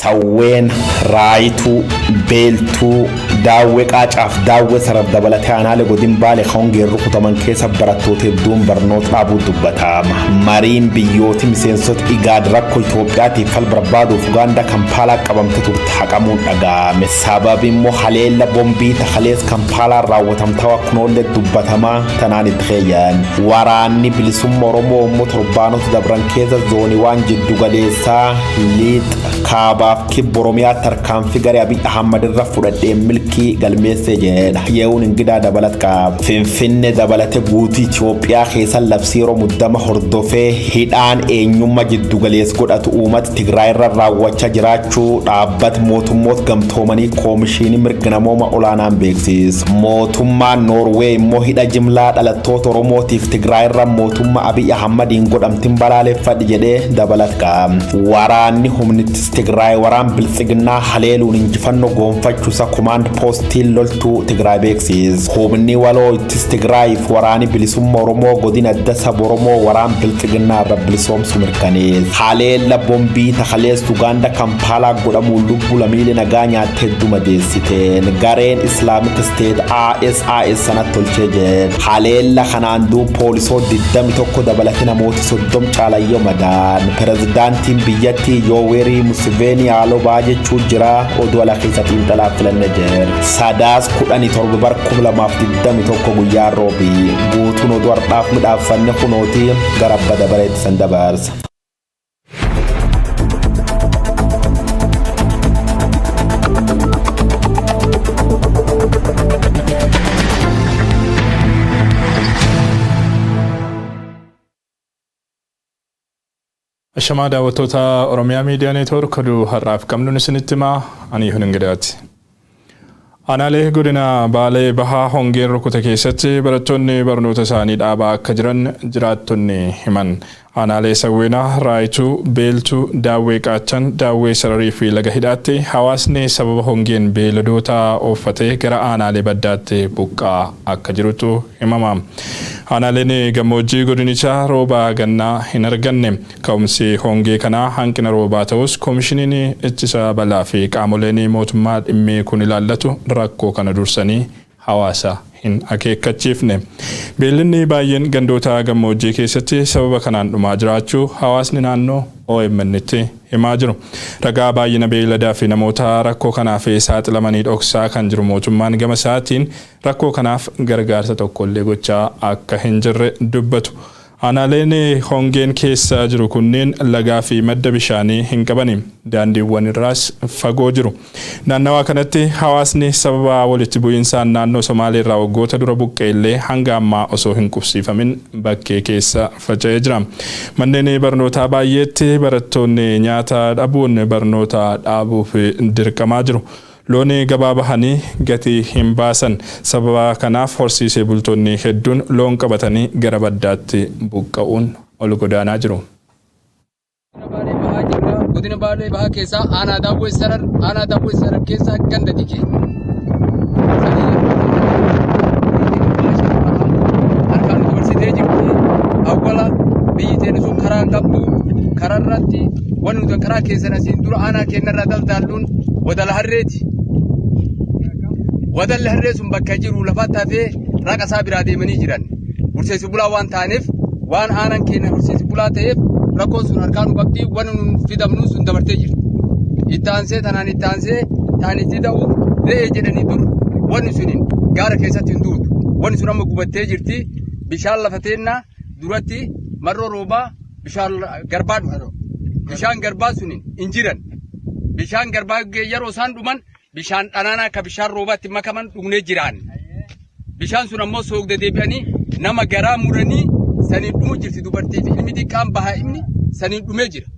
sawween raayituu beeltuu daawwee qaacaaf daawwee saraf dabalatee aanaalee godin Baalee hongee rukutaman keessa barattoota hedduun barnoota dhaabuu dubbatama. Mariin biyyooti miseensota IGAD rakkoo Itoophiyaatiif fal barbaaduuf Ugaandaa Kampaalaa qabamte turte haqamuun dhaga'ame. Sababi immoo haleella bombii takalees Kampaalaa raawwatamtaa kunoollee dubbatamaa tanaan itti xeeyyan. Waraanni bilisummaa Oromoo immoo torbaanota dabran keessa zooniiwwan jiddu galeessaa liixa kaabaaf kibba Oromiyaa tarkaanfii garee Abiy Ahmad irra fudhadhee milkii galmeessee jedha. Ye'uun ingidaa dabalat qaaba. Finfinnee dabalate guutii Itoophiyaa keessa labsii yeroo muddama hordofee hidhaan eenyummaa jiddu galees godhatu uummata Tigraay irra raawwachaa jiraachuu dhaabbata mootummoota gamtoomanii koomishinii mirga namooma olaanaan beeksisa. Mootummaan Noorweey immoo hidha jimlaa dhalattoota Oromootiif Tigraay irra mootummaa Abiy Ahmadiin godhamtiin balaaleffadhi jedhee dabalat qaaba. Waraanni humnittis Tigraay waraan biltsiginnaa haleeluun injifannoo goonfachuusa command postiin loltuu Tigraay beeksisa. Humni waloo ittis Tigraayiif waraani bilisummaa Oromoo godina adda saba Oromoo waraan biltsiginnaa irra bilisoomsu mirkaneessa. Haleella bombii takalees Ugaandaa Kampaalaa godhamuun lubbuu lammiilee nagaa nyaattee hedduu madeessiteen gareen Islaamic State ISIS sanatti tolchee jedha. Haleella kanaan duub poolisoota 21 dabalatee namoota 30 caalayyoo madaan. Pirezidaantiin biyyattii Yoweri Museveni haaloo baajechuu jira oduu ala keessatti intalaaf filanne jira. SADAASA 17 bar 2021 guyyaa roobii guutuun oduu har'aaf midhaaffanne kunooti gara abba dabareetti san dabarsa. Shamaa daawwattoota Oromiyaa Miidiyaa Neetwoork oduu har'aaf qabnuun isinitti himaa ani Hundaati. Aanaalee godina Baalee bahaa hongeen rukute keessatti barattoonni barnoota isaanii dhaabaa akka jiran jiraattonni himan. Aanaalee sawweenaa raayituu beeltuu daawwee qaachan daawwee sararii fi laga hidhaatti hawaasni sababa hongeen beeladoota ooffatee gara aanaalee baddaatti buqqaa akka jirutu himama. Aanaaleen gammoojjii godinichaa rooba gannaa hin arganne. Ka'umsi hongee kanaa hanqina roobaa ta'us koomishiniin ittisa balaa fi qaamoleen mootummaa dhimmi kun ilaallatu rakkoo kana dursanii hawaasa hin akeekkachiifne. Beellinni baay'een gandoota gammoojjii keessatti sababa kanaan dhumaa jiraachuu hawaasni naannoo OMN itti himaa jiru. Ragaa baay'ina beelladaa fi namoota rakkoo kanaaf saaxilamanii dhoksaa kan jiru mootummaan gama isaatiin rakkoo kanaaf gargaarsa tokkollee gochaa akka hin jirre dubbatu. Aanaaleen hongeen keessa jiru kunneen lagaa fi madda bishaanii hin qabani. Daandiiwwan irraas fagoo jiru. Naannawaa kanatti hawaasni sababa walitti bu'iinsaan naannoo Somaalee irraa waggoota dura buqqeellee hanga ammaa osoo hin qubsiifamin bakkee keessa faca'ee jira. Manneen barnootaa baay'eetti barattoonni nyaata dhabuun barnoota dhaabuuf dirqamaa jiru. Looni gabaa bahanii gatii hin baasan. Sababa kanaaf horsiisee bultoonni hedduun loon qabatanii gara baddaatti buqqa'uun ol godaanaa jiru. Godina Baalee bahaa keessa aanaa daawwee sarar keessa ganda dikee. Harkaan dubarsitee jirti awwala biyyi teenya sun karaa qabdu kararratti waan nuti karaa keessan asiin dura aanaa kennarraa daldaalluun wadala harreeti. Wadalli harree sun bakka jiru lafaatti hafee raqa isaa biraa deemanii jiran. Horsiisee bulaa waan ta'aniif waan aanaan keenya horsiisee bulaa ta'eef rakkoon sun harkaan nu qabdi waan nun fidamnu sun dabartee jirti. Itti aansee taanitti ta'u re'ee jedhanii dur wanni suniin gaara keessatti hin duutu. Wanni sun amma gubattee jirti. Bishaan lafa teennaa duratti marroo roobaa bishaan garbaa dhufa. Bishaan garbaa suniin hin jiran. Bishaan garbaa yeroo isaan dhuman bishaan dhanaanaa akka bishaan roobaatti makaman dhugnee jiran. Bishaan sun ammoo soogda deebi'anii nama garaa muranii saniin dhumu jirti dubartii fi ilmi xiqqaan bahaa inni saniin dhumee jira.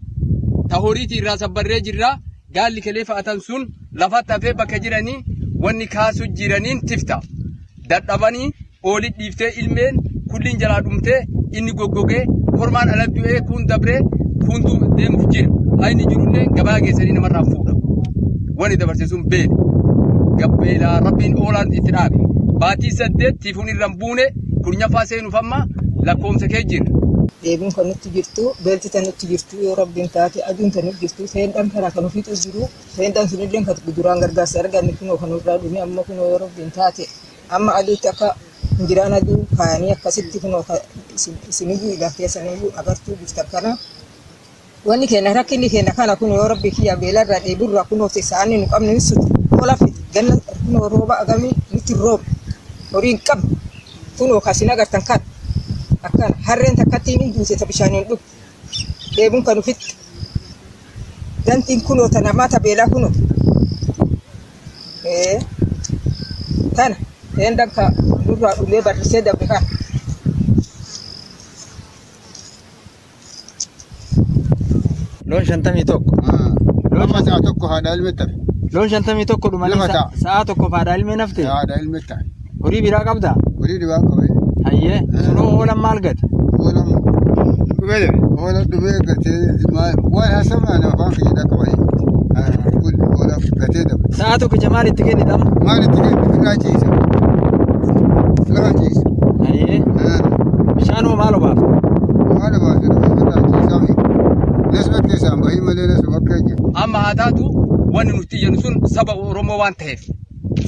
Tahoriitii irraa sabbarree jirra gaalli kelee fa'atan sun lafatti hafee bakka jiranii wanni kaasuu jiraniin tifta. Dadhabanii oolii dhiiftee ilmeen kulliin jalaa dhumtee inni goggogee kormaan ala du'ee kun dabree kuntu deemuuf jira. Hayni jirullee gabaa geessanii namarraa fuudha. Wani dabarsisuun beela. Gabbeelaa rabbiin oolaan itti dhaabe. Baatii 8 tiifuun irraan buune kurnyafaa seenuuf amma lakkoomsa kee jira. deebiin kan nutti jirtu beelti tan nutti jirtu yoo rabbiin taate aduun tan nutti jirtu seendan karaa kan ofiitu jiru seendan sunillee kan duraan gargaarsa arganne kunoo kan irraa dhume amma kunoo yoo rabbiin taate amma aduutti akka injiraan aduu kaayanii akkasitti kunoo isiniyyuu ilaalteessaniyyuu agartuu bifta kana wanni keenya rakkinni keenya kana kunoo yoo rabbii kiyya beelarraa dheeburraa kunoo isaanii nu qabne ibsuti olafi ganna kunoo rooba agamii nutti rooba horiin qabne kunoo kasin agartan kan akkan harreen takkatti hin duuse ta bishaaniin dhug deebuun kan ufitti dantiin kunoo ta namaa ta beelaa kunoo tana eendan ka durraa dhulee barrisee dabre kan loon 51 loon sa'a tokko haadha ilmi tafe loon 51 dhumanii sa'a tokko haadha ilmi nafte haadha ilmi tafe horii biraa qabda horii biraa qabe hayyee sunoo oolan maal gate oolan dhubee oolan dhubee gatee waan haasama na afaan kiyya qabe oolan gatee dabre sa'a tokko jamaal itti kennidam maal itti kenni raajiisa hayyee bishaanoo maal obaaf amma haataatu wanni nuti jennu sun saba Oromoo waan ta'eef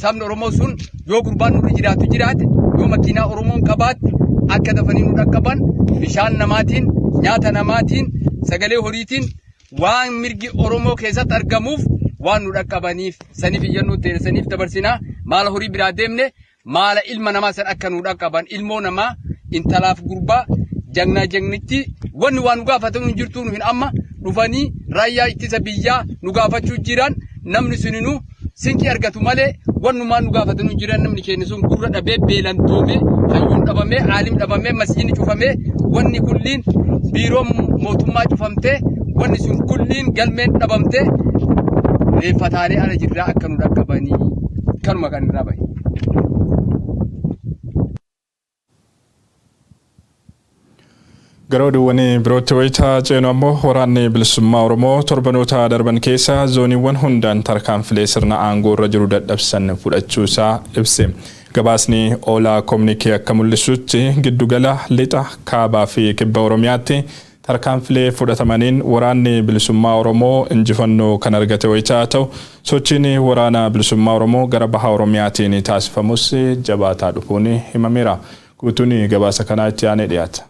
sabni Oromoo sun yoo gurbaan nurra jiraate yoo makiinaa Oromoon qabaatte akka dafanii nu dhaqqaban bishaan namaatiin nyaata namaatiin sagalee horiitiin waan mirgi Oromoo keessatti argamuuf waan nu dhaqqabaniif saniif iyyannoo ta'e saniif dabarsinaa maala horii biraa deemne maala ilma namaa san akka nu dhaqqaban ilmoo namaa intalaaf gurbaa jagnitti wanni waan nu gaafatan jirtu nu hin amma dhufanii raayyaa ittisa biyyaa nu gaafachuu jiran namni suninu sinqii argatu malee wannumaan nu gaafatan jiran namni keenya sun gurra dhabee beelan doome hayyuun dhabamee aalim dhabamee masjiidni cufamee wanni kulliin biiroo mootummaa cufamtee wanni sun kulliin galmeen dhabamtee reeffataalee ala jirraa akka nu dhaqqabanii kanuma kan irraa bahe. Gara oduuwwanii birootti wayitaa ceenu ammoo waraanni bilisummaa Oromoo torbanoota darban keessa zooniiwwan hundaan tarkaanfilee sirna aangoo irra jiru dadhabsan fudhachuusaa ibse. Gabaasni oolaa koomnikee akka mul'isutti giddugala lixa kaabaa fi kibba Oromiyaatti tarkaanfilee fudhatamaniin waraanni bilisummaa Oromoo injifannoo kan argate wayitaa ta'u sochiin waraana bilisummaa Oromoo gara baha Oromiyaatiin taasifamus jabaataa dhufuun himameera. Guutuun gabaasa kanaa itti aanee dhiyaata.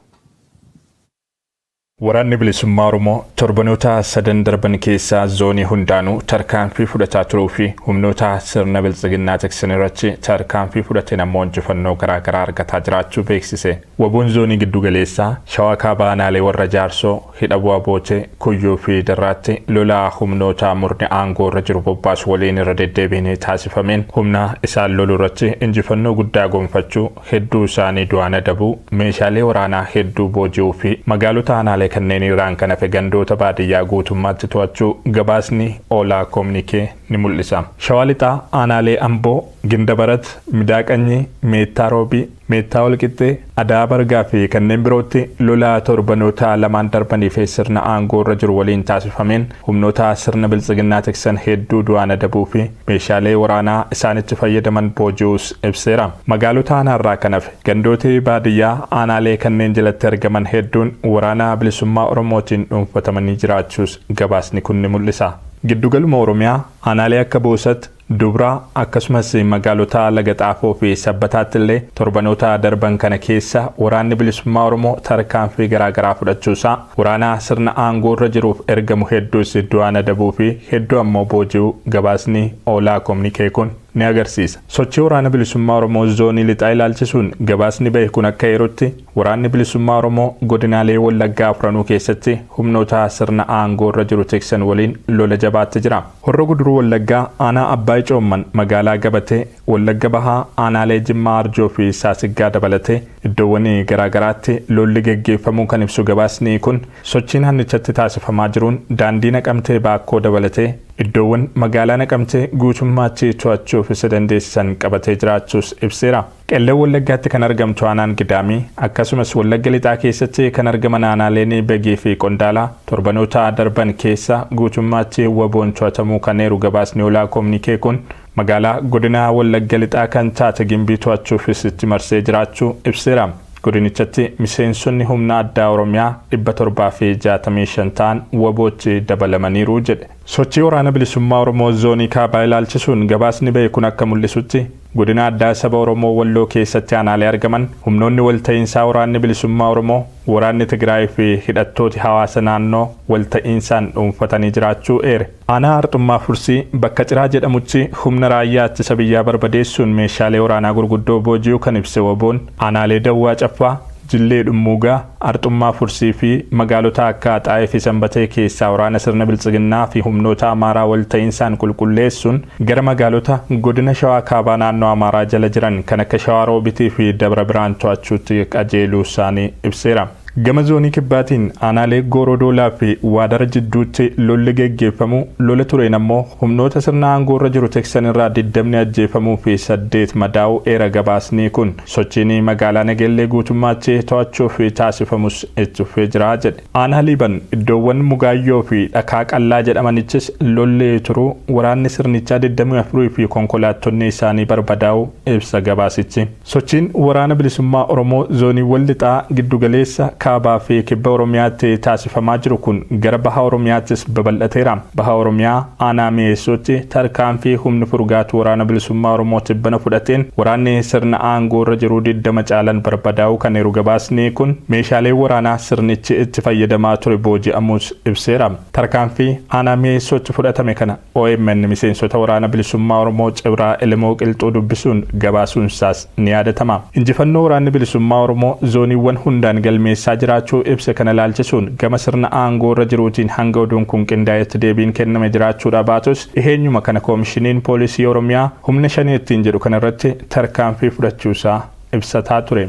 Waraanni bilisummaa Oromoo torbanoota sadan darban keessa zoonii hundaanuu tarkaanfii fudhataa turuu fi humnoota sirna biltsiginnaa tiksan irratti tarkaanfii fudhateen ammoo injifannoo garaagaraa argataa jiraachuu beeksise. Waboon zoonii giddu galeessaa Shawaa Kaabaa Naalee warra Jaarsoo hidha bu'aa bootee Kuyyuu fi Darraatti lolaa humnoota murni aangoo irra jiru bobbaasu waliin irra deddeebiin taasifameen humna isaan loluu irratti injifannoo guddaa gonfachuu hedduu isaanii du'aan adabuu meeshaalee waraanaa hedduu booji'uu fi magaalota Naalee kanneen irraan kan hafe gandoota baadiyyaa guutummaatti to'achuu gabaasni oolaa koomnikee ni mul'isa. Shawaa Lixaa Aanaalee Amboo Gindabarat Midaaqanyii Meettaa Roobii Meettaa Walqixxee Adaa Bargaa fi kanneen birootti lolaa torbanoota lamaan darbanii sirna aangoo irra jiru waliin taasifameen humnoota sirna biltsiginnaa tiksan hedduu du'aan adabuu fi meeshaalee waraanaa isaanitti fayyadaman booji'uus ibseera. Magaalota aanaarraa kan hafe gandooti baadiyyaa aanaalee kanneen jalatti argaman hedduun waraana bilisummaa Oromootiin dhuunfatamanii jiraachuus gabaasni kun ni mul'isa. Giddugaluma Oromiyaa aanaalee akka Boosat Dubraa akkasumas magaalota Laga Xaafoo fi Sabbataatti illee torbanoota darban kana keessa waraanni bilisummaa Oromoo tarkaanfii garaagaraa fudhachuusaa waraana sirna aangoo irra jiruuf ergamu hedduus du'aan adabuu fi hedduu ammoo booji'uu gabaasni oolaa koomnikee kun ni agarsiisa. Sochii waraana bilisummaa Oromoo zoonii lixaa ilaalchisuun gabaasni bahe kun akka yerotti waraanni bilisummaa Oromoo godinaalee Wallaggaa Afranuu keessatti humnoota sirna aangoo irra jiru tiksan waliin lola jabaatti jira. Horroo Guduruu Wallaggaa aanaa Abbaay Coomman magaalaa Gabatee Wallagga Bahaa aanaalee Jimmaa Arjoo fi Saasiggaa dabalatee iddoowwan garaagaraatti lolli geggeeffamuu kan ibsu gabaasni kun sochiin hannichatti taasifamaa jiruun daandii Naqamtee Baakkoo dabalatee iddoowwan magaalaa Naqamtee guutummaatti to'achuuf isa dandeessisan qabatee jiraachuus ibseera. Qellee Wallaggaatti kan argamtu aanaan Gidaamii akkasumas Wallagga Lixaa keessatti kan argaman aanaaleen Begii fi Qondaalaa torbanoota darban keessa guutummaatti waboon to'atamuu kan eeru gabaasni oolaa koomnikee kun magaalaa godina Wallagga Lixaa kan taate Gimbii to'achuuf itti marsee jiraachuu ibseera. Godinichatti miseensonni humna addaa Oromiyaa 765 ta'an WBO'tti dabalamaniiru jedhe. Sochii waraana bilisummaa Oromoo zoonii kaabaa ilaalchisuun gabaasni ba'e kun akka mul'isutti godina addaa saba Oromoo Walloo keessatti aanaalee argaman humnoonni walta'iinsaa waraanni bilisummaa Oromoo, waraanni Tigraay fi hidhattooti hawaasa naannoo walta'iinsaan dhuunfatanii jiraachuu eere. Aanaa Arxummaa Fursii bakka Ciraa jedhamutti humna raayyaa ittisa biyyaa barbadeessuun meeshaalee waraanaa gurguddoo booji'uu kan ibse WBO'n aanaalee Dawwaa Caffaa, Jillee Dhummuugaa, Arxummaa Fursii fi magaalota akka Axaayee fi Sanbatee keessaa waraana sirna biltsiginnaa fi humnoota Amaaraa walta'iinsaan qulqulleessuun gara magaalota godina Shawaa kaabaa naannoo Amaaraa jala jiran kan akka Shawaaroobitii fi Dabra Biraan to'achuutti qajeeluu isaanii ibseera. Gama zoonii kibbaatiin aanaalee Goorodoolaa fi Waadara jidduutti lolli geggeeffamu lola tureen ammoo humnoota sirna aangoo irra jiru Tiksan irraa 20 ajjeefamuu fi 8 madaa'uu eera gabaasni kun sochiin magaalaa Nagellee guutummaatti to'achuuf taasifamus itti fufee jira jedhe. Aanaa Liiban iddoowwan Mugaayyoo fi Dhakaa Qallaa jedhamanichis lolli turuu waraanni sirnichaa 24 fi konkolaattonni isaanii barbadaa'uu ibsa gabaasichi. Sochiin waraana bilisummaa Oromoo zooniiwwan lixaa giddugaleessa kaabaa fi kibba Oromiyaatti taasifamaa jiru kun gara baha Oromiyaattis babal'ateera. Baha Oromiyaa aanaa mi'eessuutti tarkaanfii humni furgaatu waraana bilisummaa Oromoo tibbana fudhateen waraanni sirna aangoo irra jiru 20 caalan barbadaa'uu kan eeru gabaasni kun meeshaalee waraanaa sirnichi itti fayyadamaa ture booji'amuus ibseera. Tarkaanfii aanaa mi'eessuutti fudhatame kana OMN miseensota waraana bilisummaa Oromoo Cibraa Ilmoo Qilxuu dubbisuun gabaasuunsaas ni yaadatama. Injifannoo waraanni bilisummaa Oromoo zooniiwwan hundaan galmeessaa jiraachuu ibsa kana ilaalchisuun gama sirna aangoo irra jiruutiin hanga oduun kun qindaa'etti deebiin kenname jiraachuudha baatus dhiheenyuma kana koomishiniin poolisii Oromiyaa humna shanii ittiin jedhu kana irratti tarkaanfii fudhachuusaa ibsataa ture.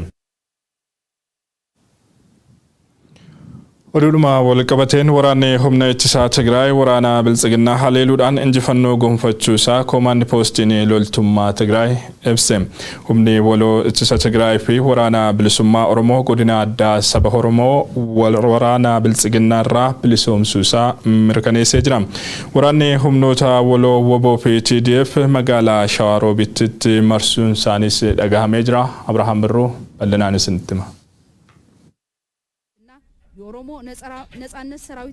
Oduudhuma walqabateen waraanni humna ittisaa Tigraay waraana biltsiginnaa haleeluudhaan injifannoo gonfachuusaa koomaandi poostiin loltummaa Tigraay ibse. Humni waloo ittisa Tigraay fi waraana bilisummaa Oromoo godina addaa saba Oromoo waraana biltsiginnaa irraa bilisoomsuusaa mirkaneessee jira. Waraanni humnoota waloo WBO fi TDF magaalaa Shawaaroobitti marsuun isaanis dhagahamee jira. Abrahaam Birruu bal'inaanis nutti hima.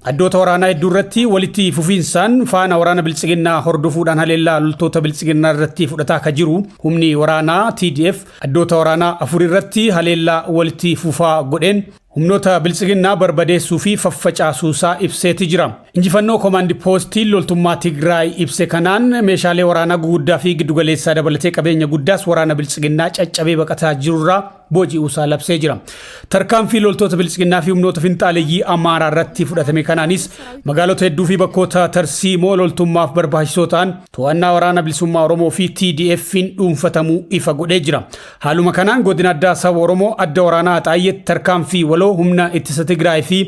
Addoota waraanaa hedduu irratti walitti fufiinsaan faana waraana biltsiginnaa hordofuudhaan haleellaa loltoota biltsiginnaa irratti fudhataa akka jiru humni waraanaa TDF addoota waraanaa 4 irratti haleellaa walitti fufaa godheen humnoota biltsiginnaa barbadeessuu fi faffacaasuusaa ibseeti jira. Injifannoo koomaandi poostii loltummaa Tigraay ibse kanaan meeshaalee waraanaa guguddaa fi giddugaleessaa dabalatee qabeenya guddaas waraana biltsiginnaa caccabee baqataa jirurraa booji'uusaa labsee jira. Tarkaanfii loltoota biltsiginnaa fi humnoota finxaaleeyyii Amaaraa irratti fudhatame kanaanis magaalota hedduu fi bakkoota tarsiimoo loltummaaf barbaachisoo ta'an to'annaa waraana bilisummaa Oromoo fi TDF'n dhuunfatamuu ifa godhee jira. Haaluma kanaan godina addaa saba Oromoo adda waraanaa Axaayeetti tarkaanfii waloo humna ittisa Tigraay fi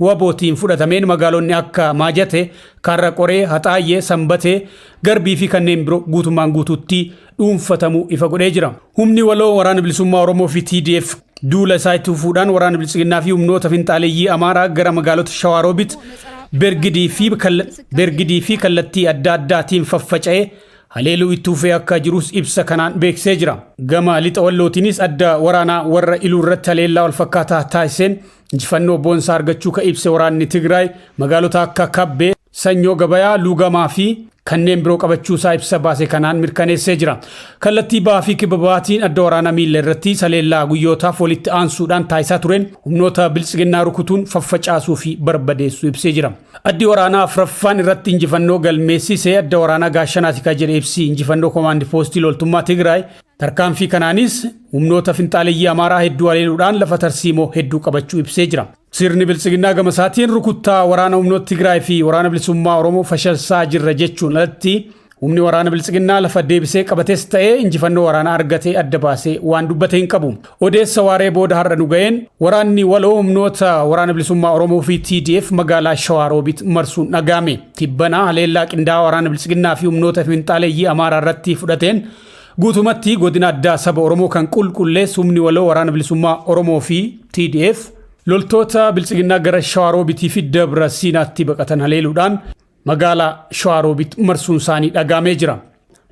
WBO'tiin fudhatameen magaalonni akka Maajate, Karra Qoree, Haxaayee, Sanbatee, Garbii fi kanneen biroo guutummaan guutuutti dhuunfatamuu ifa godhee jira. Humni waloo waraana bilisummaa Oromoo fi TDF duula isaa itti fufuudhaan waraana biltsiginnaa fi humnoota finxaaleeyyii Amaaraa gara magaalota Shawaaroobit, Bergidii fi kallattii adda addaatiin faffaca'ee haleeluu itti fufee akka jirus ibsa kanaan beeksisee jira. Gama lixa wallootiinis adda waraanaa warra iluu irratti haleellaa wal fakkaataa taasiseen injifannoo boonsaa argachuu ka ibse waraanni Tigraay magaalota akka Kabbee, Sanyoo Gabayaa, Luugamaa fi kanneen biroo qabachuusaa ibsa baase kanaan mirkaneessee jira. Kallattii bahaa fi kibba bahaatiin adda waraanaa miilla irratti haleellaa guyyootaaf walitti aansuudhaan taasisaa tureen humnoota biltsiginnaa rukutuun faffacaasuu fi barbadeessuu ibsee jira. Addi waraanaa afraffaan irratti injifannoo galmeessisee adda waraanaa Gaashanaati ka jedhe ibsi injifannoo koomaandi poostii loltummaa Tigraay tarkaanfii kanaanis humnoota finxaaleeyyii Amaaraa hedduu haleeluudhaan lafa tarsiimoo hedduu qabachuu ibsee jira. Sirni biltsiginnaa gama isaatiin rukuttaa waraana humnoota Tigraay fi waraana bilisummaa Oromoo fashilsaa jirra jechuun alatti humni waraana biltsiginnaa lafa deebisee qabates ta'ee injifannoo waraanaa argatee adda baasee waan dubbate hin qabu. Odeessa waaree booda har'a nu ga'een waraanni waloo humnoota waraana bilisummaa Oromoo fi TDF magaalaa Shawaaroobit marsuun dhagahame. Tibbanaa haleellaa qindaa'aa waraana biltsiginnaa fi humnoota finxaaleeyyii Amaaraa irratti fudhateen guutumatti godina addaa saba Oromoo kan qulqulleessu humni waloo waraana bilisummaa Oromoo fi TDF loltoota biltsiginnaa gara Shawaarobitii fi Dabra Siinaatti baqatan haleeluudhaan magaalaa Shawaroobit marsuun isaanii dhagahamee jira.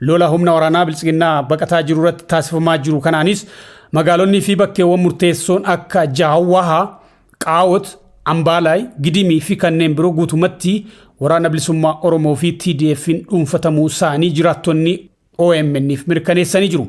Lola humna waraanaa biltsiginnaa baqataa jiru irratti taasifamaa jiru kanaanis Magaalonni fi bakkeewwan murteessoon akka Jaawwahaa, Qaawot, Ambaalaay, Gidimii fi kanneen biroo guutumatti waraana bilisummaa Oromoo fi TDF'n dhuunfatamuu isaanii jiraattonni OMN'if mirkaneessanii jiru.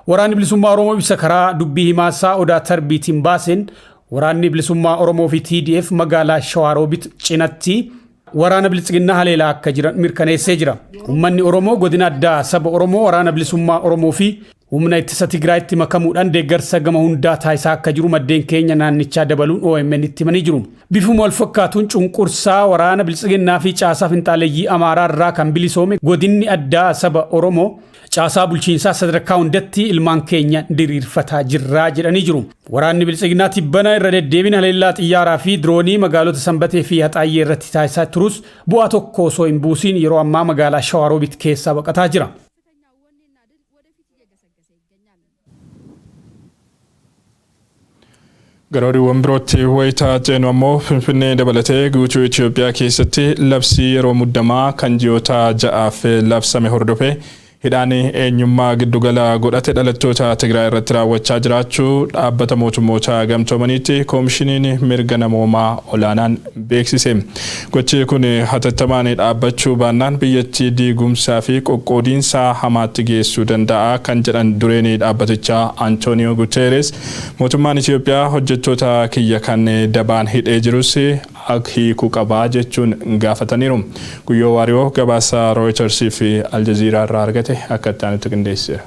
Waraanni bilisummaa Oromoo ibsa karaa dubbii himaa isaa Odaa Tarbiitiin baaseen waraanni bilisummaa Oromoo fi TDF magaalaa Shawaaroobit cinatti waraana bilisummaa haleelaa akka jiran mirkaneessee jira. Uummanni Oromoo godina addaa saba Oromoo waraana bilisummaa Oromoo fi humna ittisa Tigraayitti makamuudhaan deeggarsa gama hundaa taasisaa akka jiru maddeen keenya naannichaa dabaluun OMN itti himanii jiru. Bifuma wal fakkaatuun cunqursaa waraana bilisummaa fi caasaa finxaaleeyyii Amaaraa irraa kan bilisoome godinni addaa saba Oromoo caasaa bulchiinsaa sadarkaa hundatti ilmaan keenya diriirfataa jirraa jedhanii jiru. Waraanni bilisummaa tibbana irra deddeebiin haleellaa xiyyaaraa fi diroonii magaalota Sanbatee fi Haxaayyee irratti taasisaa turus bu'aa tokko osoo hin buusiin yeroo ammaa magaalaa Shawaaroobit keessaa baqataa jira. Garoodiiwwan birootti wayitaa ceenu ammoo Finfinnee dabalatee guutuu Itoophiyaa keessatti labsii yeroo muddamaa kan ji'oota 6 labsame hordofee hidhaan eenyummaa giddugala godhate dhalattoota Tigraay irratti raawwachaa jiraachuu dhaabbata mootummoota gamtoomaniitti koomishiniin mirga namoomaa olaanaan beeksise. Gochi kun hatattamaan dhaabbachuu baannaan biyyattii diigumsaa fi qoqqoodiinsa hamaatti geessuu danda'a kan jedhan dureen dhaabbatichaa Antonio Guterres mootummaan Itoophiyaa hojjettoota kiyya kan dabaan hidhee jirus hiikuu qabaa jechuun gaafataniiru. Guyyoo Waariyoo gabaasa Reuters fi Al Jazeera irraa argate akka itti qindeesse.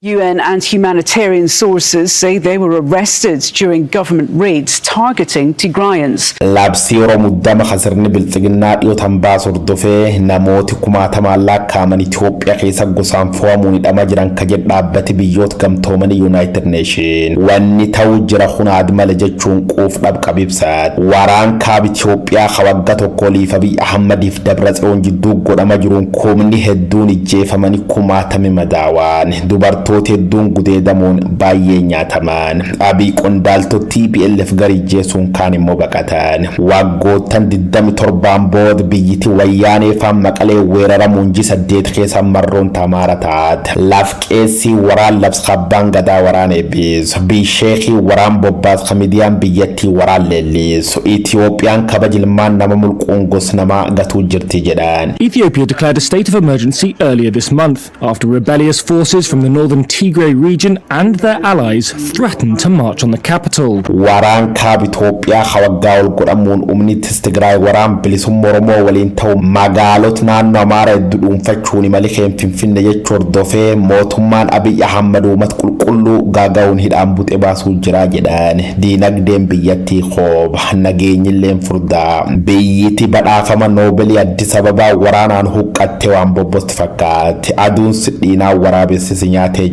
UN and humanitarian sources say they were arrested during government raids targeting Tigrayans. Labsii yeroo muddama khasirni bilxiginnaa dhiyootan baas hordofee namooti 60,000 lakkaa'aman Itoophiyaa keessa gosaan fo'amuun hidhama jiran ka jedhu dhaabbati biyyoota gamtoomanii United Nation. Wanni ta'uu jira hunaad mala jechuun quufdhab qabibsaat. Waraan kaab Itoophiyaa waggaa tokko liifa Abiy Ahmadiif Dabratsiyoon jidduu godhama jiruun kumni hedduun ijjeefamanii 60,000 madaawaan. Dubartoota hedduun gudeedamuun baay'ee nyaataman. Abiy qondaaltota TPLF garijjeesuun kaan immoo baqatan. Waggoottan 27 booda biyyiti wayyaanee faan Maqalee weeraramuun 8 keessa marroon tamaara taat. Lafqeessi waraan labsabbaan gadaa waraan eebbisu. Bisheekii waraan bobbaas kamidiyaan biyyattii waraan leellisu. Itiyoophiyaan kabajilmaan nama mulquun gos nama gatuu jirti jedhan. Ethiopia declared a state of emergency earlier this month after rebellious forces from the northern Tigray region and their allies threatened to march on the capital. Waraan kaab Itoophiyaa waggaa ol godhamuun umnittis Tigraay waraan bilisummaa Oromoo waliin ta'u magaalota naannoo Amaaraa hedduu dhuunfachuun malikeen Finfinnee jechuu hordofee mootummaan Abiy Ahmad uummata qulqulluu gaaga'uun hidhaan buxe baasuu jira jedhan. Diinagdeen biyyattii qooba nageenyilleen furdaa. Biyyiti badhaafama Noobeelii Addis Ababaa waraanaan huqqattee waan bobbosti fakkaate. Aduun sidhiinaa waraabessi nyaatee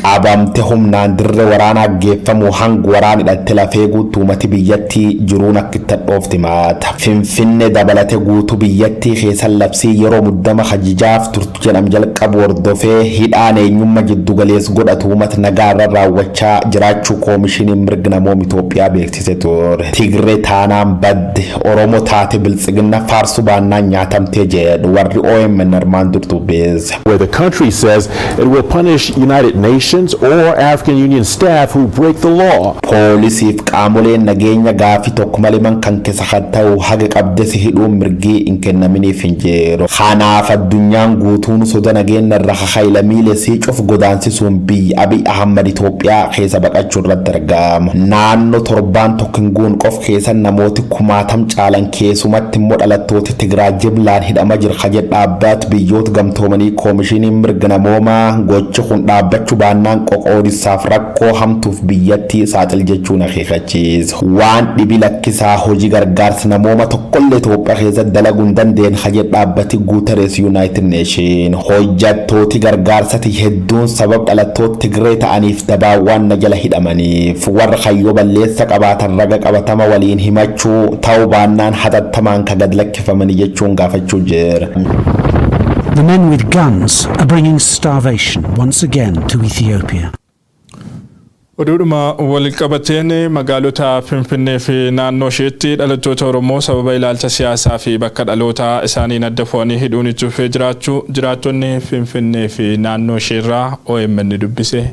abamte humnaan dirree waraanaa geeffamu hang waraan hidhatte lafee guutuu uummati biyyattii jiruun akka itti dhoofti maata. Finfinnee dabalate guutuu biyyattii keessa labsii yeroo muddama hajijaaf turtu jedham jalqabu hordofee hidhaan eenyummaa jiddu galeessa godhatu uummata nagaa irra raawwachaa jiraachuu koomishiniin mirga namoomaa Itoophiyaa beeksise ture. Tigree taanaan badde Oromoo taate biltsiginna faarsu baannaan nyaatamtee jedhu warri OMN armaan durtu beeze. Where the country says it will punish United Nations or African Union staff who break the law. Poolisiif qaamoleen nageenya gaafi tokko maliman kan keessa hatta'u haga qabdesi hidhuun mirgii hin kennaminiif hin jiru. Kanaaf addunyaan guutuun soda nageenya irra haylamiilee siicuuf godaansisuun biyya Abiy Ahmad Itoophiyaa keessa baqachuu irratti argama. Naannoo torbaan tokkinguun qof keessa namooti 60,000 caalan keessumatti immoo dhalattoota Tigraay jiblaan hidhama jira jedha dhaabbata biyyoota gamtoomanii koomishiniin mirga namoomaa gochi kun dhaabbachuu baannaan qoqqoodisaaf rakkoo hamtuuf biyyattii saaxil jechuun akeekachiisa. Waan dhibi lakkisaa hojii gargaarsa namooma tokkollee Itoophiyaa keessatti dalaguu hin dandeenye jedha dhaabbati Guterres United Nation. Hojjettooti gargaarsati hedduun sabab dhalattoota Tigree ta'aniif dabaawwan na jala hidhamaniif warra kayyoo balleessa qabaatan raga qabatama waliin himachuu ta'uu baannaan hatattamaan ka gad lakkifamanii jechuun gaafachuu jira. The men with guns are bringing starvation once again to Ethiopia. Oduudhuma walqabateen magaalota Finfinnee fi naannoo isheetti dhalattoota Oromoo sababa ilaalcha siyaasaa fi bakka dhaloota isaanii adda fo'anii hidhuun itti fufee jiraachuu jiraattonni Finfinnee fi naannoo isheerraa OMN dubbise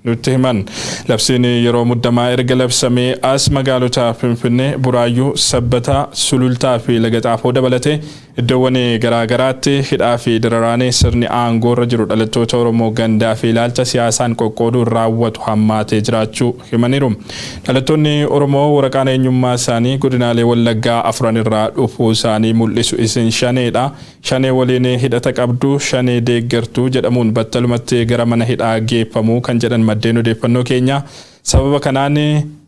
nutti himan. Labsiin yeroo muddamaa erga labsamee as magaalota Finfinnee, Buraayyuu, Sabbataa, Sulultaa fi Laga Xaafoo dabalatee iddoowwan garaagaraatti hidhaa fi dararaan sirni aangoo irra jiru dhalattoota Oromoo gandaa fi ilaalcha siyaasaan qoqqooduun raawwatu hammaatee jiraachuu himaniiru. Dhalattoonni Oromoo waraqaan eenyummaa isaanii godinaalee Wallaggaa afran irraa dhufuu isaanii mul'isu isin shaneedha. Shanee waliin hidhata qabdu, shanee deeggartuu jedhamuun battalumatti gara mana hidhaa geeffamuu kan jedhan maddeen odeeffannoo keenya. Sababa kanaan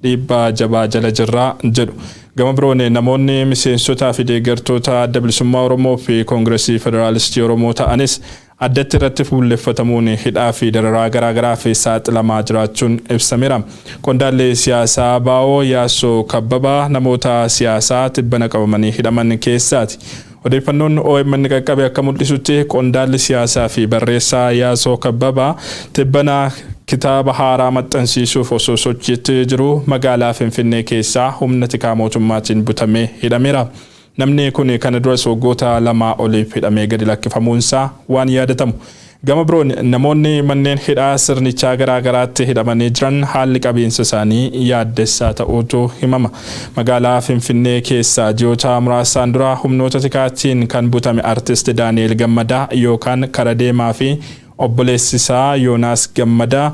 dhiibbaa jabaa jala jirra jedhu. Gama biroon namoonni miseensotaa fi deeggartoota adda bilisummaa Oromoo fi Koongireesii Federaalistii Oromoo ta'anis addatti irratti fuulleffatamuun hidhaa fi dararaa garaagaraa fi saaxilamaa jiraachuun ibsameera. Qondaallee siyaasaa Baawoo Yaasoo Kabbabaa namoota siyaasaa tibbana qabamanii hidhaman keessaati. Odeeffannoon OMN qaqqabe akka mul'isutti qondaalli siyaasaa fi barreessaa Yaasoo Kabbabaa tibbana kitaaba haaraa maxxansiisuuf osoo sochiitti jiru magaalaa Finfinnee keessaa humna tikaa mootummaatiin butamee hidhameera. Namni kun kana duras waggoota 2 oliif hidhamee gadi lakkifamuunsaa waan yaadatamu. Gama biroon namoonni manneen hidhaa sirnichaa garaagaraatti hidhamanii jiran haalli qabiinsa isaanii yaaddessaa ta'uutu himama. Magaalaa Finfinnee keessaa ji'oota muraasaan dura humnoota tikaatiin kan butame artist Daani'eel Gammadaa yookaan Karadeemaa fi obboleessisaa Yoonaas Gammadaa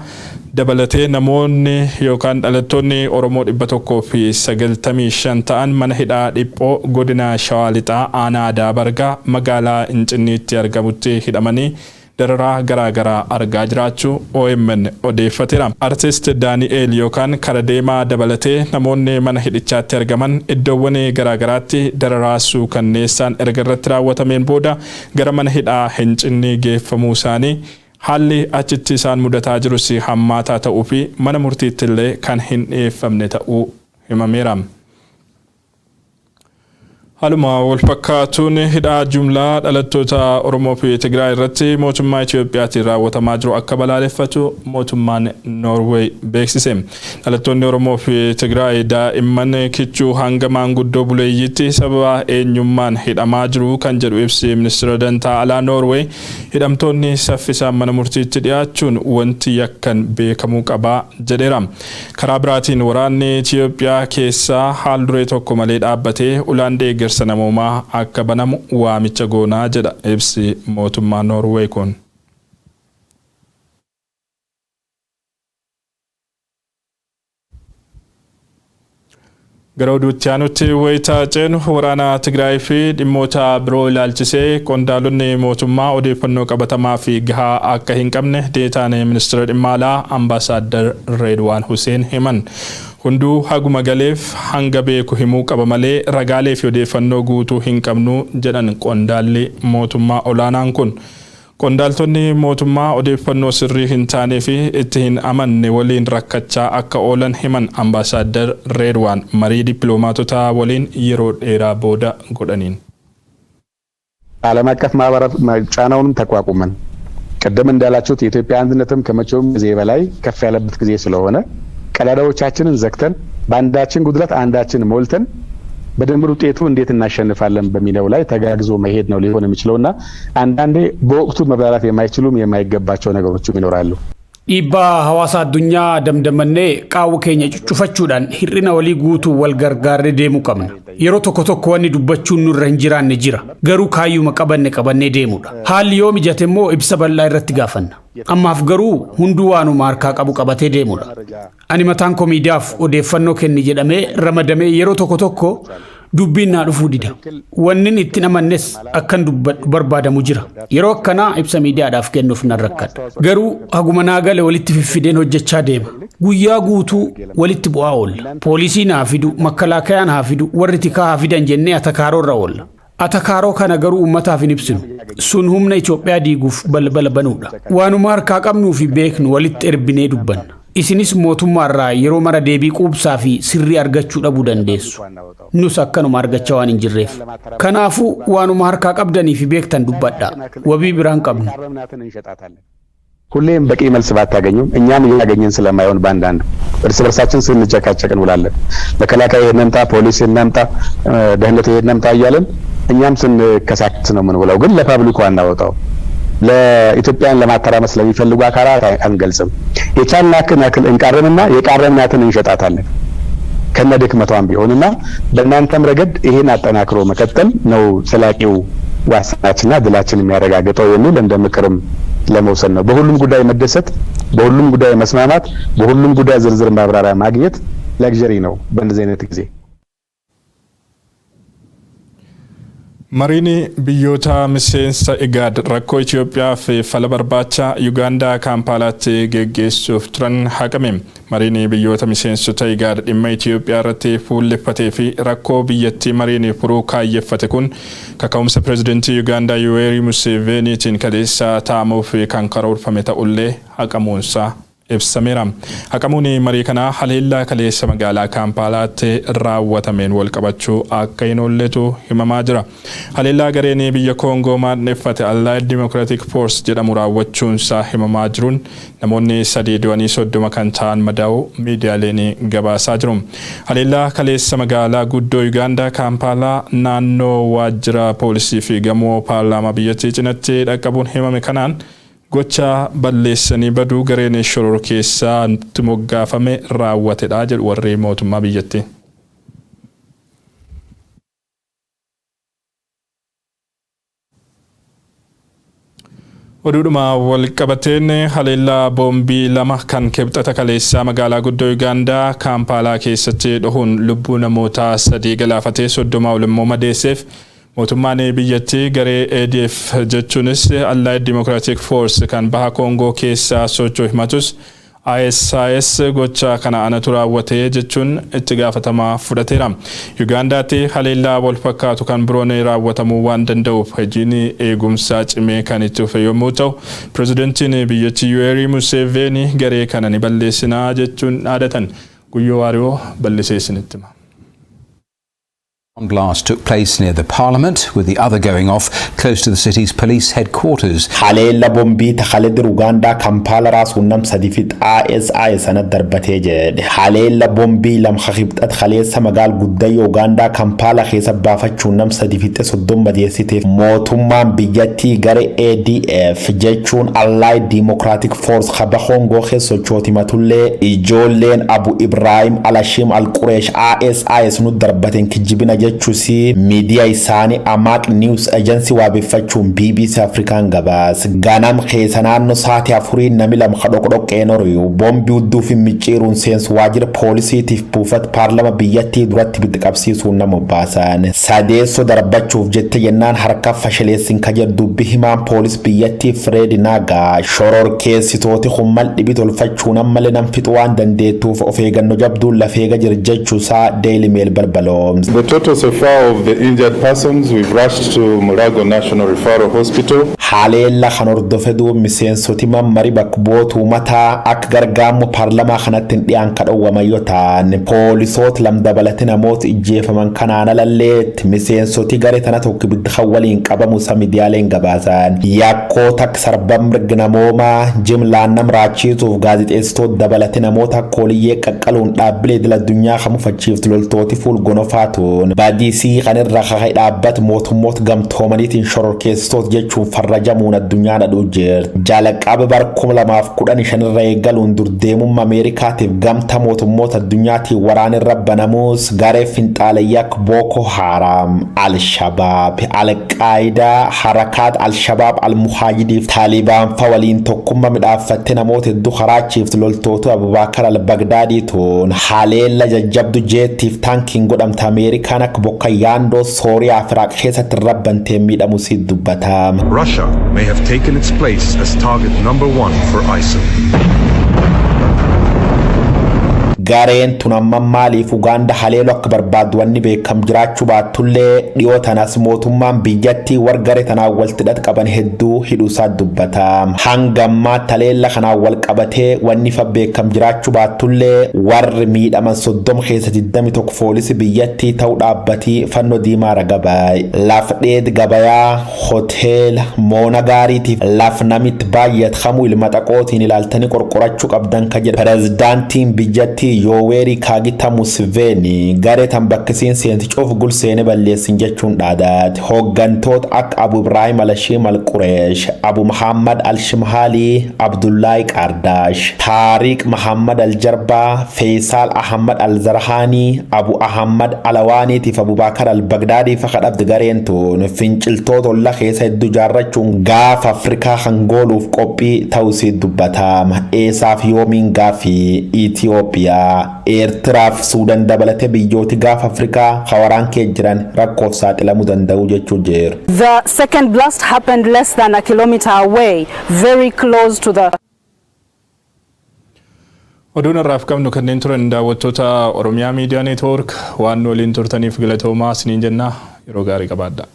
dabalatee namoonni yookaan dhalattoonni Oromoo 195 ta'an mana hidhaa dhiphoo godina Shawaa Lixaa aanaa Daabargaa magaalaa Incinniitti argamutti hidhamanii dararaa garaagaraa argaa jiraachuu OMN odeeffateera. Artist Daani'eel yookaan Karadeemaa dabalatee namoonni mana hidhichaatti argaman iddoowwan garaagaraatti dararaa suukanneessaan erga irratti raawwatameen booda gara mana hidhaa Hincinnii geeffamuu isaanii haalli achitti isaan mudataa jirus hammaataa ta'uu fi mana murtiitti illee kan hin dhiyeeffamne ta'uu himameera. Haluma wal fakkaatuun hidhaa jumlaa dhalattoota Oromoo fi Tigraay irratti mootummaa Itiyoophiyaatiin raawwatamaa jiru akka balaaleffatu mootummaan Noorweey beeksise. Dhalattoonni Oromoo fi Tigraay daa'imman kichuu hanga maanguddoo buleeyyiitti sababa eenyummaan hidhamaa jiru kan jedhu ibsi ministeera dantaa alaa Noorweey hidhamtoonni saffisaan mana murtiitti dhiyaachuun wanti yakkan beekamuu qabaa jedheera. Karaa biraatiin waraanni Itiyoophiyaa keessaa haal duree tokko malee dhaabbatee ulaan deeggarsa namoomaa akka banamu waamicha goonaa jedha ibsi mootummaa Noorweey kun. Gara oduutti aanutti wayitaa ceenu waraana Tigraay fi dhimmoota biroo ilaalchisee qondaalonni mootummaa odeeffannoo qabatamaa fi gahaa akka hin qabne deetaan ministeera dhimma alaa Ambaasaadder Reedwaan Huseen himan. Hunduu haguma galeef hanga beeku himuu qaba malee ragaalee fi odeeffannoo guutuu hin qabnu jedhan qondaalli mootummaa olaanaan kun. Qondaaltonni mootummaa odeeffannoo sirrii hin taanee fi itti hin amanne waliin rakkachaa akka oolan himan Ambaasaadder Reedwaan marii dippiloomaatota waliin yeroo dheeraa booda godhaniin. ዓለም አቀፍ ማህበራት ጫናውንም ተቋቁመን ቀደም እንዳላችሁት የኢትዮጵያ አንድነትም ከመቼውም ጊዜ በላይ ከፍ ያለበት ጊዜ ስለሆነ ቀዳዳዎቻችንን ዘግተን በአንዳችን ጉድለት አንዳችን ሞልተን በድምር ውጤቱ እንዴት እናሸንፋለን በሚለው ላይ ተጋግዞ መሄድ ነው ሊሆን የሚችለውና አንዳንዴ በወቅቱ መብላላት የማይችሉም የማይገባቸው ነገሮችም ይኖራሉ። ኢባ ሐዋሳ አዱኛ ደምደመኔ ቃው ኬኛ ጩፋቹዳን ሂሪና ወሊ ጉቱ ወልገርጋር ደሙ ቀምና የሮ ቶኮ ቶኮ ወኒ ዱበቹ ኑር እንጂራን ጅራ ገሩ ካዩ መቀበነ ደሙዳ ሃል ዮም ጀተሞ ኢብሰ በላ ይረት ጋፈና አማፍ ገሩ ሁንዱ ዋኑ ማርካ ቀቡ ቀበቴ ደሙዳ አኒ መታን ኮሚዲያፍ ኦዴፈኖ ከኒ ጀደሜ ረመደሜ የሮ ቶኮ ቶኮ ዱቢና ዱፉ ዲዳ ወንን ኢትነመነስ አከን ዱበት በርባደሙ ጅራ የሮ ከና ኢብሰ ሚዲያ ዳፍ ከኑፍ ነረከድ ገሩ አጉመና ገለ ወሊት ፍፊዴን ሆጀቻ ደማ ጉያ ጉቱ ወሊት ቡአውል ፖሊሲና አፊዱ መከላከያን አፊዱ ወርቲካ አፊደን ጀኔ አተካሮ ረወል አተካሮ ከነገሩ ኡመታ ፊንብስኑ ሱን ሁምነ ኢትዮጵያ ዲጉፍ በልበለ በኑዳ ዋኑ ማርካ ቀምኑ ፊ ቤክኑ ወሊት ኤርቢኔ ዱበን isinis mootummaarraa yeroo mara deebii quubsaa fi sirrii argachuu dhabuu dandeessu. Nus akkanuma argachaa waan hin jirreef. Kanaafuu waanuma harkaa qabdanii fi beektan dubbadhaa. Wabii biraan qabnu. ሁሌም በቂ መልስ ባታገኙም እኛም እያገኘን ስለማይሆን ባንዳንድ እርስ በርሳችን ስንጨቃጨቅ እንውላለን። መከላከያ የነምጣ ፖሊስ የነምጣ ደህንነት የነምጣ እያለን እኛም ስንከሳከስ ነው የምንውለው። ግን ለፓብሊኩ አናወጣው። ለኢትዮጵያን ለማተራመስ ለሚፈልጉ አካላት አንገልጽም። የቻልናትን ያክል እንቃረምና የቃረምናትን እንሸጣታለን ከነ ድክመቷም ቢሆንና በእናንተም ረገድ ይሄን አጠናክሮ መቀጠል ነው ዘላቂው ዋስትናችንና ድላችን የሚያረጋግጠው የሚል እንደ ምክርም ለመውሰድ ነው። በሁሉም ጉዳይ መደሰት፣ በሁሉም ጉዳይ መስማማት፣ በሁሉም ጉዳይ ዝርዝር ማብራሪያ ማግኘት ለግዠሪ ነው በእንደዚህ አይነት ጊዜ። Mariin biyyoota miseensa IGAD rakkoo Itoophiyaa fi fala barbaacha Yugaandaa Kaampaalaatti geggeessuuf turan haqame. Mariin biyyoota miseensota IGAD dhimma Itoophiyaa irratti fuulleffatee fi rakkoo biyyattii mariin furuu kaayyeffate kun kaka'umsa pirezidantii Yugaandaa Yoweri Museveniitiin kaleessa taa'amuuf kan karoorfame ta'ullee haqamuunsaa ibsameera. Haqamuun marii kana haleellaa kaleessa magaalaa Kaampaalaatti raawwatameen wal qabachuu akka hin oolletu himamaa jira. Haleellaa gareen biyya Koongoo maadneeffate Allied Democratic Force jedhamu raawwachuunsaa himamaa jiruun namoonni 330 kan ta'an madaa'uu miidiyaaleen gabaasaa jiru. Haleellaa kaleessa magaalaa guddoo Yugaandaa Kaampaalaa naannoo waajjira poolisii fi gamoo paarlaamaa biyyattii cinatti dhaqqabuun himame kanaan gocha balleessanii baduu gareen shoror keessaa moggaafame raawwatedha jedhu warri mootummaa biyyattii. Oduudhuma wal qabateen haleellaa boombii lama kan kibxata kaleessaa magaalaa guddoo Yugaandaa Kaampaalaa keessatti dhohuun lubbuu namoota 3 galaafatee 30 ol immoo madeesseef mootummaan biyyattii garee ADF jechuunis Allied Democratic Force kan baha Koongoo keessaa socho'u himatus ISIS gocha kana anatu raawwatee jechuun itti gaafatamaa fudhateera. Yugaandaatti haleellaa wal fakkaatu kan biroon raawwatamuu waan danda'uuf hojiin eegumsaa cimee kan itti fufe yommuu ta'u pirezidantiin biyyattii Yoweri Museveni garee kana ni balleessinaa jechuun dhaadatan. Guyyoo Waariyoo balleessee isinitti hima. Blast took place near the parliament, with the other going off close to the city's police headquarters. Haleella bombii takhalid Uganda Kampala ras unnam sadifit ISIS sanad darbatee jedhe. Haleella bombii lam khibxat khaleessa magaal gudday Uganda Kampala keessa baafachuun nam sadifit 30 madeessiteef mootummaan biyyattii garee ADF jechuun Allied Democratic Force khaba Kongo keessa sochooti matullee ijoolleen Abu Ibrahim Al-Hashim Al-Quresh ISIS nu darbateen kijibina jechuusi miidiyaa isaanii Amaq News Agency waabeffachuun BBC Afrikaan gabaas ganam keessa naannoo sa'aatii 4 namni lama kadhoqdhoqqeen oriyu bombii udduu fi micciiruun seensu waajjira poolisiitiif buufata paarlama biyyattii duratti bidiqabsiisuun nama baasan sadeesso darbachuuf jette jennaan harka fashaleessin kajer dubbi himaan poolis biyyattii Fred Naga shoror keessitooti hummal dhibi tolfachuun ammalee nam fixu waan dandeettuuf of eeggannoo jabduun lafeega jirjechuusaa Daily Mail balbaloom. So far of the injured persons, we've rushed to Murago National Referral Hospital. Haleella kan hordofedu miseensoti mammari bakbootu mataa ak gargaamu paarlamaa kanatti dhiyaan kadhowwamayyoo ta'an poolisoota lamdabalate namoota ijjeefaman kanaan alalleetti miseensoti garee tana tokko bidda waliin qabamu miidiyaaleen gabaasan yakkoota sarban mirga namoomaa jimlaan nam raachiisuuf gaazexeessitoota dabalate namoota kooliyyee qaqqaluun dhaabbilee idil addunyaa kamufachiiftu loltooti fuulgonofaatuun badisii kan irra kaka'e dhaabbat mootummoota gamtoomaniitiin shororkeessitoota jechuun farrajamuun addunyaan aduu jirti. Jalqaba bara 2015 irra eegaluun durdeemummaa Ameerikaatiif gamta mootummoota addunyaatiin waraan irra banamuus garee finxaalayyaa Boko Haram, Al-Shabaab, Al-Qaayidaa, Harakaat Al-Shabaab, Al-Muhaajidiif Taalibaan fa waliin tokkummaa midhaaffatte namoota hedduu karaachiiftu loltootu Abubakar Al-Bagdaadiituun haleella jajjabdu jeettiif taankiin godhamta Ameerikaan akka bokka yaandoo Sooriyaa fi Iraaq keessatti rabbantee miidhamu si dubbatama. Russia may have taken its place as target number 1 for ISIL. Gareen tunamman maaliif Uganda haleelu akka barbaadu wanni beekam jiraachuu baatullee dhiyoo tanas mootummaan biyyattii wargaree tanaan waltidhat qaban hedduu hidhuusaa dubbatam. Hangammaa taleella kanaan wal qabatee wanni fa beekam jiraachuu baatullee warri miidhaman 30 keessa 21 poolisii biyyattii ta'uu dhaabbatii fannoo diimaa ragabaay. Laf dheed gabayaa hoteela moona gaariitiif laf namitti baay'at kamuu ilma xaqootiin ilaaltanii qorqorachuu qabdan ka jedha pirezidaantiin biyyattii Yooweerii Kaagita Museveni garee tan bakkisiin seenti coof gulseene balleessin jechuun dhaadaati. Hooggantoota akka Abu Ibrahim Al-Shiim Al-Qureesh, Abu Muhammad Al-Shimhaalii, Abdullaahi Qaardaash, Taariq Muhammad Al-Jarbaa, Feesaal Ahmad Al-Zarhaanii, Abu Ahmad Alawaaniitiif Abubakar Al-Bagdaadii fakadhabdi gareen tun finciltoota olla keessa hedduu jaarrachuun gaafa Afrikaa hangooluuf qophii ta'uusii dubbatama. Eesaaf yoomiin gaafii Itiyoophiyaa, Eertiraaf Suudaan dabalatee biyyooti gaafa Afrikaa hawaraan kee jiran rakkoof saaxilamuu danda'u jechuu jeeru. The second blast happened less than a kilometer away, very close to the Oduun irraaf qabnu kanneen turan daawwattoota Oromiyaa Miidiyaa Neetwoork waan waliin turtaniif galatoomaa isiniin jenna. Yeroo gaarii qabaadhaa.